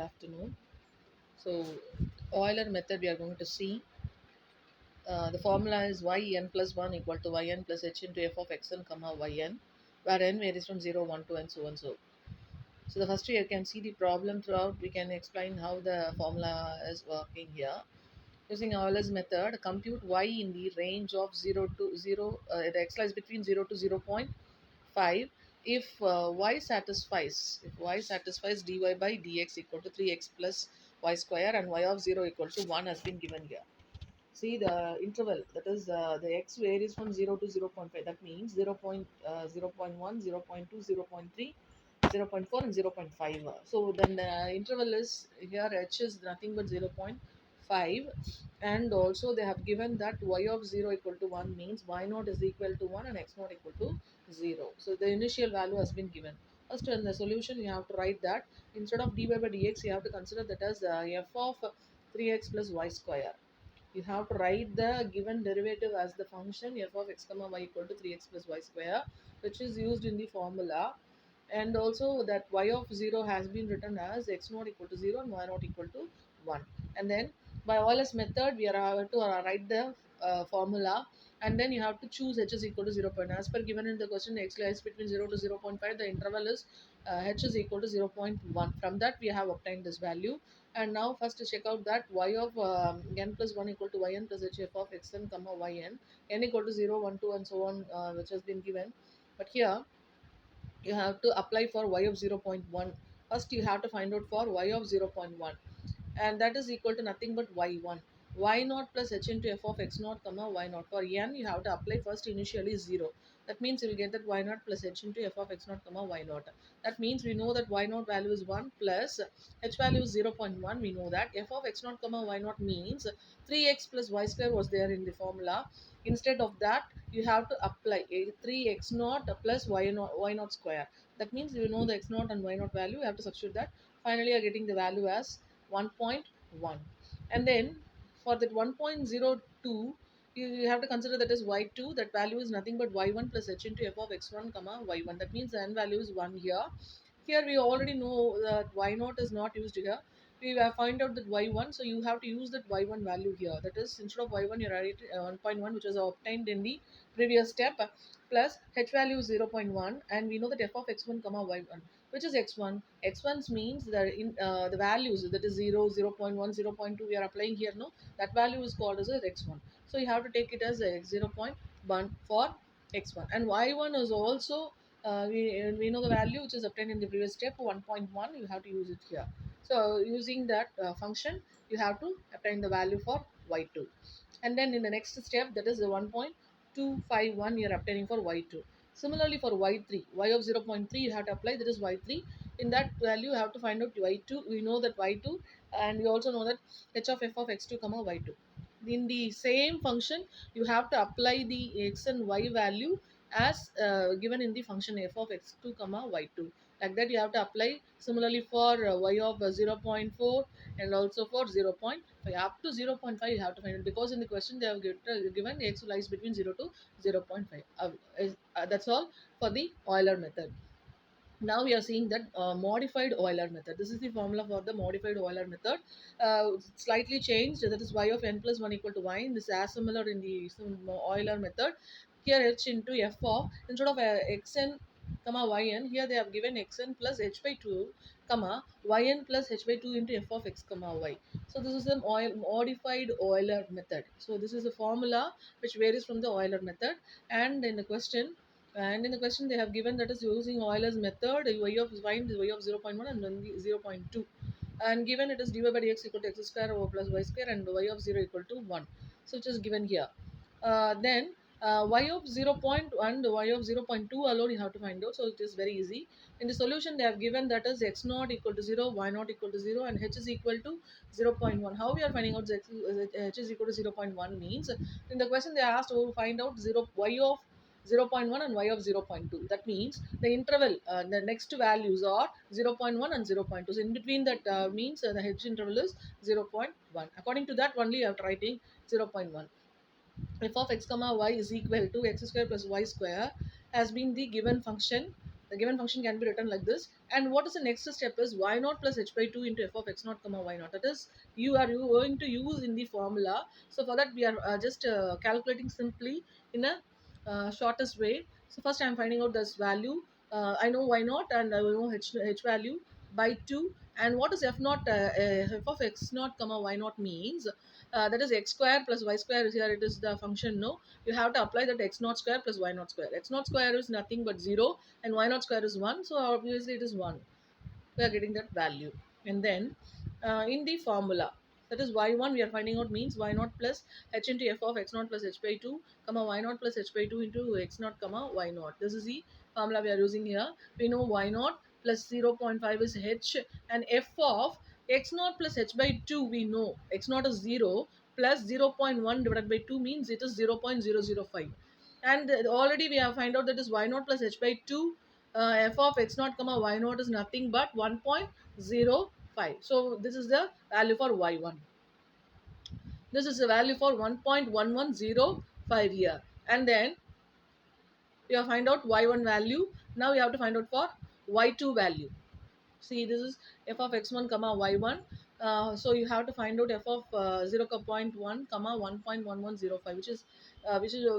afternoon. So, Euler method we are going to see. The formula is yn plus 1 equal to yn plus h into f of xn comma yn, where n varies from 0, 1, 2, and so on. So the first you can see the problem throughout. We can explain how the formula is working here. Using Euler's method, compute y in the range of 0 to 0, the x lies between 0 to 0.5 if y satisfies dy by dx equal to 3x plus y square and y of 0 equal to 1 has been given here. See the interval, that is the x varies from 0 to 0.5. That means 0.1, 0.2, 0.3, 0.4 and 0.5. So then the interval is here h is nothing but 0.5, and also they have given that y of 0 equal to 1 means y naught is equal to 1 and x naught equal to 0. So the initial value has been given. First in the solution you have to write that instead of dy by dx you have to consider that as f of 3x plus y square. You have to write the given derivative as the function f of x comma y equal to 3x plus y square, which is used in the formula, and also that y of 0 has been written as x naught equal to 0 and y naught equal to 1. And then by Euler's method we are to write the formula, and then you have to choose h is equal to 0. As per given in the question, x lies between 0 to 0.5. The interval is h is equal to 0.1. From that we have obtained this value. And now first to check out that y of n plus 1 equal to yn plus h f of xn comma yn, n equal to 0, 1, 2 and so on, which has been given. But here you have to apply for y of 0.1. First you have to find out for y of 0.1, and that is equal to nothing but y1. Y naught plus h into f of x naught comma y naught. For n you have to apply first initially 0. That means you will get that y naught plus h into f of x naught comma y naught. That means we know that y naught value is 1 plus h value is 0.1. We know that f of x naught comma y naught means 3x plus y square was there in the formula. Instead of that you have to apply a 3x naught plus y naught square. That means you know the x naught and y naught value, you have to substitute that. Finally you are getting the value as 1.1. And then for that 1.02 you have to consider that as y2. That value is nothing but y1 plus h into f of x1 comma y1. That means the n value is 1 here. Here we already know that y naught is not used here. We have find out that y1, so you have to use that y1 value here. That is, instead of y1 you write 1.1, which was obtained in the previous step, plus h value is 0.1, and we know that f of x1 comma y1, which is x1. X1 means that in the values, that is 0, 0.1, 0.2 we are applying here. No, that value is called as a x1. So you have to take it as a 0.1 for x1, and y1 is also we know the value which is obtained in the previous step 1.1. You have to use it here. So using that function you have to obtain the value for y2, and then in the next step, that is the 1.251 you are obtaining for y2. Similarly for y3, y of 0.3 you have to apply, that is y3. In that value you have to find out y2. We know that y2, and we also know that h of f of x2 comma y2. In the same function you have to apply the x and y value as given in the function f of x2 comma y2. Like that you have to apply similarly for y of 0.4 and also for 0.5. Up to 0.5 you have to find it, because in the question they have given x lies between 0 to 0.5. That's all for the Euler method. Now we are seeing that modified Euler method. This is the formula for the modified Euler method. Slightly changed, that is y of n plus 1 equal to y. This is as similar in the Euler method. Here h into f of, instead of xn comma yn, here they have given xn plus h by 2 comma yn plus h by 2 into f of x comma y. So this is the modified Euler method. So this is a formula which varies from the Euler method. And in the question they have given that is using Euler's method, y of find y of 0.1 and then the 0.2, and given it is dy by dx equal to x square over plus y square and y of 0 equal to 1. So it is given here. Then y of 0.1 and y of 0.2 alone you have to find out. So it is very easy. In the solution they have given that is x naught equal to 0, y naught equal to 0 and h is equal to 0.1. How we are finding out h is equal to 0.1 means, in the question they asked to find out y of 0.1 and y of 0.2. That means the interval, the next values are 0.1 and 0.2. So in between that means the h interval is 0.1. According to that only you have to writing 0.1. F of x comma y is equal to x square plus y square has been the given function, The given function can be written like this. And what is the next step is y naught plus h by 2 into f of x naught comma y naught. That is, you going to use in the formula. So for that we are just calculating simply in a shortest way. So first I am finding out this value. I know y naught and I will know h value by 2. And what is f naught? F of x naught comma y naught means that is x square plus y square is here. It is the function. No, you have to apply that x naught square plus y naught square. X naught square is nothing but 0 and y naught square is 1. So obviously it is 1. We are getting that value. And then in the formula, that is y1 we are finding out means y naught plus h into f of x naught plus h by 2 comma y naught plus h by 2 into x naught comma y naught. This is the formula we are using here. We know y naught plus 0.5 is h, and f of x naught plus h by 2, we know x naught is 0 plus 0.1 divided by 2 means it is 0.005. And already we have find out that is y naught plus h by 2, f of x naught comma y naught is nothing but 1.05. So this is the value for y1. This is the value for 1.1105 here. And then we have find out y1 value. Now we have to find out for y2 value. See, this is f of x1 comma y1. So you have to find out f of 0.1 comma 1.1105, which is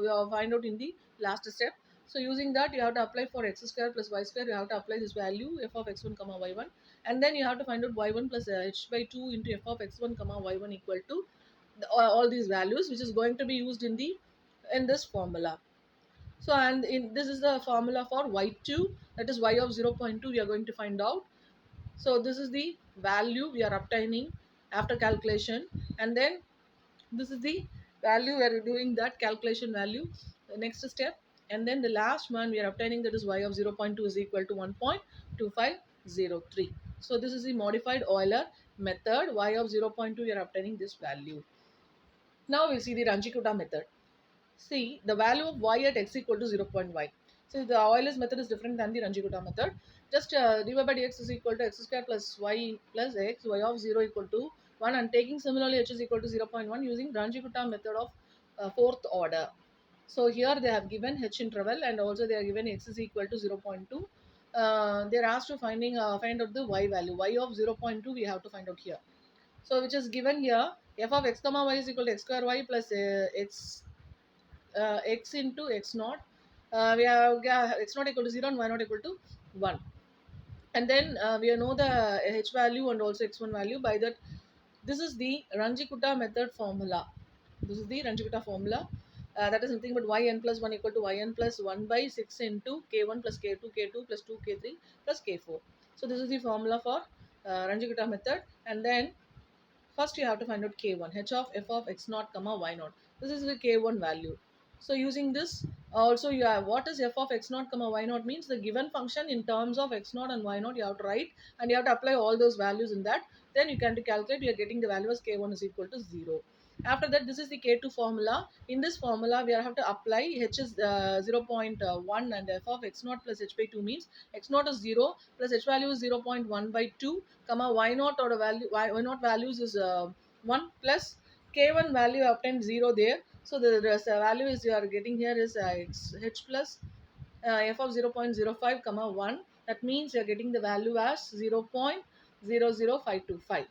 we have find out in the last step. So using that, you have to apply for x square plus y square. You have to apply this value f of x1 comma y1, and then you have to find out y1 plus h by 2 into f of x1 comma y1 equal to all these values, which is going to be used in this formula. So and in this is the formula for y2, that is y of 0.2 we are going to find out. So this is the value we are obtaining after calculation. And then this is the value we are doing that calculation value, the next step. And then the last one we are obtaining, that is y of 0.2 is equal to 1.2503. So this is the modified Euler method. Y of 0.2 we are obtaining this value. Now we see the Ranjikuta method. See, the value of y at x equal to 0.y. So the Euler's method is different than the Ranjikuta method. Just dy by dx is equal to x square plus y plus x, y of 0 equal to 1, and taking similarly h is equal to 0.1 using Ranjikuta method of fourth order. So here they have given h interval, and also they are given x is equal to 0.2. They are asked to find out the y value. Y of 0.2 we have to find out here. So which is given here, f of x comma y is equal to x square y plus x into x naught. We have x naught equal to 0 and y naught equal to 1. And then we know the h value and also x1 value. By that, this is the Ranjikuta method formula. This is the Ranjikuta formula. That is nothing but yn plus 1 equal to yn plus 1 by 6 into k1 plus k2 k2 plus 2 k3 plus k4. So this is the formula for Ranjikuta method. And then first you have to find out k1, h of f of x naught comma y naught. This is the k1 value. So using this, also you have what is f of x naught comma y naught means the given function in terms of x naught and y naught you have to write, and you have to apply all those values in that. Then you can calculate, you are getting the value as k1 is equal to 0. After that, this is the k2 formula. In this formula we have to apply h is 0.1, and f of x naught plus h by 2 means x naught is 0 plus h value is 0.1 by 2 comma y naught, or the value y naught values is 1 plus k1 value obtained 0 there. So the value is you are getting here is h plus f of 0.05 comma 1. That means you are getting the value as 0.00525.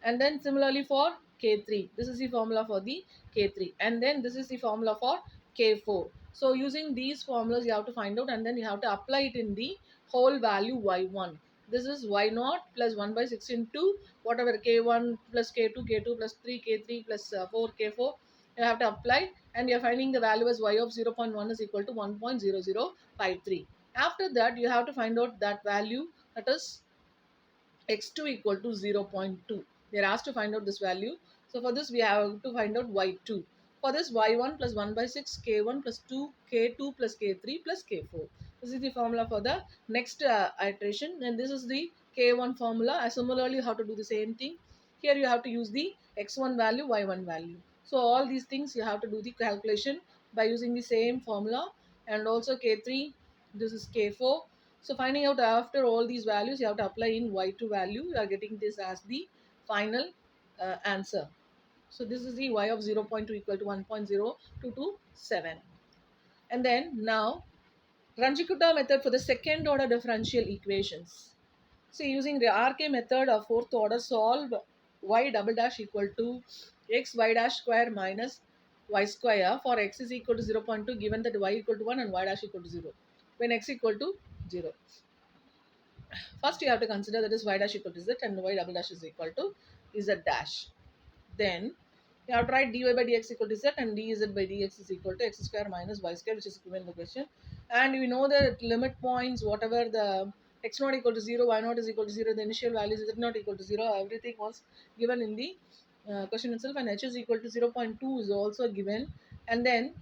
And then similarly for K3, this is the formula for the K3, and then this is the formula for K4. So using these formulas you have to find out, and then you have to apply it in the whole value y1. This is y0 plus 1 by 6 into whatever k1 plus k2 k2 plus 3 k3 plus 4 k4 you have to apply, and you are finding the value as y of 0.1 is equal to 1.0053. After that you have to find out that value, that is x2 equal to 0.2. They are asked to find out this value. So for this we have to find out y2. For this, y1 plus 1 by 6 k1 plus 2 k2 plus k3 plus k4. This is the formula for the next iteration, and this is the k1 formula. Similarly you have to do the same thing. Here you have to use the x1 value, y1 value. So all these things you have to do the calculation by using the same formula. And also k3, this is k4. So finding out after all these values, you have to apply in y2 value. You are getting this as the final answer. So this is the y of 0.2 equal to 1.0227. And then now Ranjikuta method for the second order differential equations. See, using the RK method of fourth order, solve y double dash equal to x y dash square minus y square for x is equal to 0.2 given that y equal to 1 and y dash equal to 0. When x equal to 0. First you have to consider that is y dash equal to z and y double dash is equal to z dash. Then you have to write dy by dx equal to z and dz by dx is equal to x square minus y square, which is given in the question. And we know that limit points, whatever the x not equal to 0, y not is equal to 0, the initial values z not equal to 0, everything was given in the question itself, and h is equal to 0.2 is also given. And then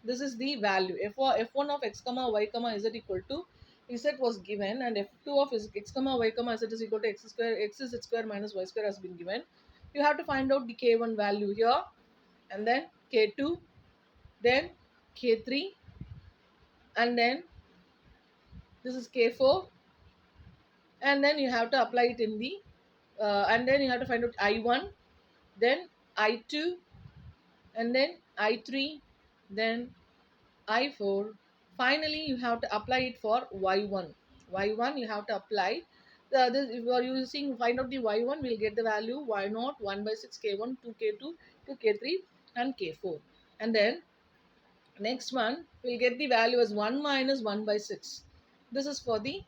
this is the value f1 of x comma y comma z equal to z was given, and f2 of x comma y comma z is equal to x square, x is z square minus y square has been given. You have to find out the k1 value here, and then k2, then k3, and then this is k4, and then you have to apply it in the and then you have to find out I1, then I2, and then I3, then I4. Finally, you have to apply it for Y1. Y1 you have to apply. If you are using find out the Y1, we'll get the value Y0 1 by 6 K1 2 K2 2 K3 and K4. And then next one, we'll get the value as 1 minus 1 by 6. This is for the,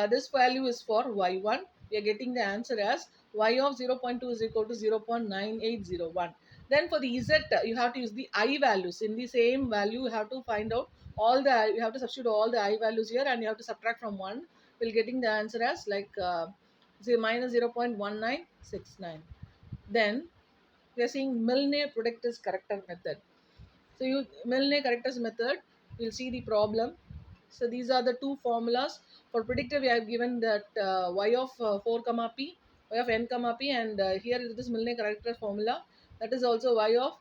this value is for y1. We are getting the answer as y of 0.2 is equal to 0.9801. Then for the z, you have to use the I values. In the same value, you have to find out all the, you have to substitute all the I values here, and you have to subtract from 1. We're getting the answer as like minus 0.1969. Then we are seeing Milne-Predictors corrector method. So you Milne correctors method, you'll see the problem. So these are the two formulas. For predictor, we have given that y of 4 comma p, y of n comma p, and here is this Milne corrector formula. That is also y of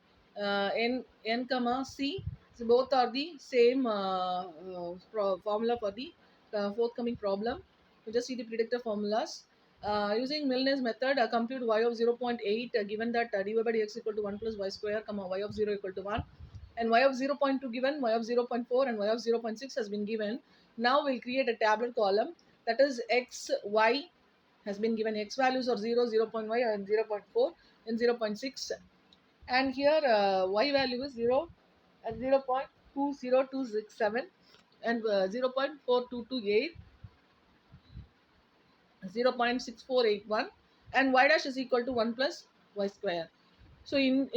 n comma c. So both are the same formula for the forthcoming problem. You just see the predictor formulas. Using Milne's method, compute y of 0.8 given that dy by dx equal to 1 plus y square, comma y of 0 equal to 1, and y of 0.2 given, y of 0.4 and y of 0.6 has been given. Now we'll create a tabular column, that is x, y has been given. X values are 0, 0.y and 0.4 and 0.6, and here y value is 0 and 0.20267 and 0.4228, 0.6481, and y dash is equal to 1 plus y square. So in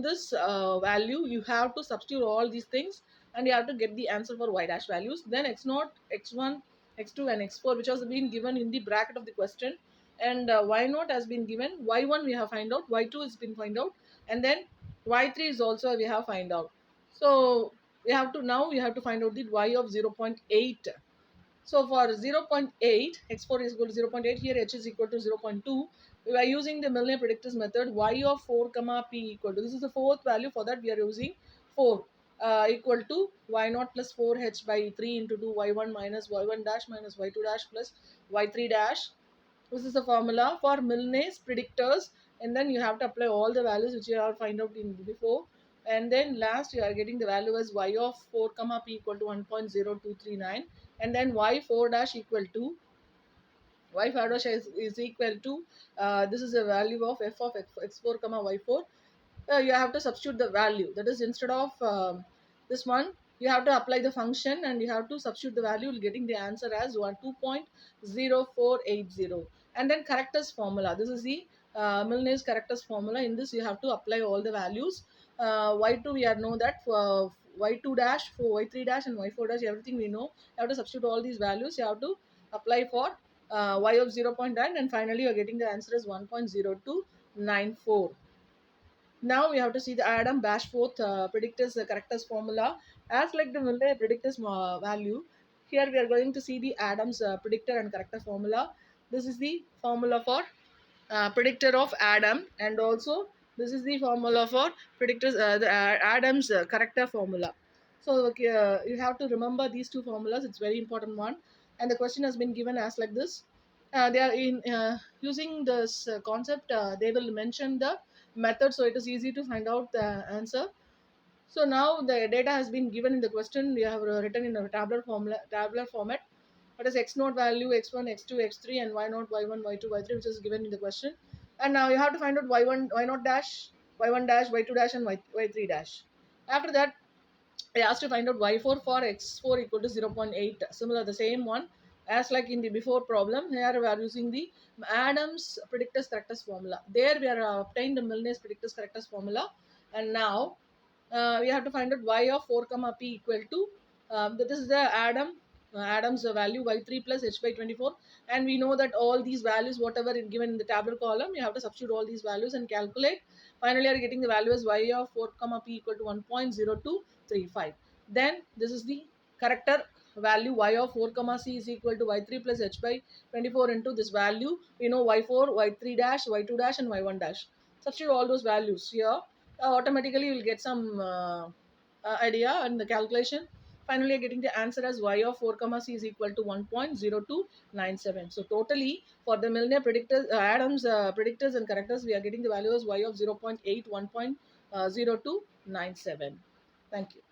this value, you have to substitute all these things, and you have to get the answer for y dash values. Then x0, x1, x2 and x4, which has been given in the bracket of the question, and y0 has been given, y1 we have find out, y2 has been find out, and then y3 is also we have find out. So we have to, now we have to find out the y of 0.8. So for 0.8, x4 is equal to 0.8, here h is equal to 0.2. We are using the Milne predictors method, y of 4 comma p equal to, this is the fourth value, for that we are using 4 equal to y0 plus 4h by 3 into 2 y1 minus y1 dash minus y2 dash plus y3 dash. This is the formula for Milne's predictors, and then you have to apply all the values which you have find out in before, and then last you are getting the value as y of 4 comma p equal to 1.0239, and then y4 dash equal to, y4 dash is equal to this is a value of f of x4 comma y4. You have to substitute the value, that is instead of this one, you have to apply the function and you have to substitute the value. You're getting the answer as 2.0480. And then characters formula, this is the Milne's characters formula. In this you have to apply all the values. Y2 we are know that for y2 dash, for y3 dash and y4 dash, everything we know. You have to substitute all these values. You have to apply for y of 0.9, and finally you are getting the answer as 1.0294. Now we have to see the Adam Bashforth predictors characters formula. As like the Milne predictors value, here we are going to see the Adams predictor and character formula. This is the formula for predictor of Adam, and also this is the formula for predictors the Adams character formula. So okay, you have to remember these two formulas. It's very important one, and the question has been given as like this. They are in using this concept. They will mention the method, so it is easy to find out the answer. So now the data has been given in the question. We have written in a tabular format. That is x naught value x1, x2, x3, and y naught, y1, y2, y3, which is given in the question. And now you have to find out y1, y naught dash, y1 dash, y2 dash, and y3 dash. After that, I asked to find out y4 for x4 equal to 0.8. Similar, the same one as like in the before problem. Here we are using the Adams predictors correctors formula. There we are obtained the Milne's predictors correctors formula, and now we have to find out y of 4 comma p equal to this is the Adam's value y3 plus h by 24, and we know that all these values whatever is given in the tabular column, you have to substitute all these values and calculate. Finally, you are getting the value as y of 4 comma p equal to 1.0235. Then this is the corrector value y of 4 comma c is equal to y3 plus h by 24 into this value. We know y4, y3 dash, y2 dash, and y1 dash. Substitute all those values here. Automatically you will get some idea and the calculation. Finally, getting the answer as y of 4 comma c is equal to 1.0297. So totally for the Milne predictors, Adams predictors and correctors, we are getting the value as y of 0.8, 1.0297. Thank you.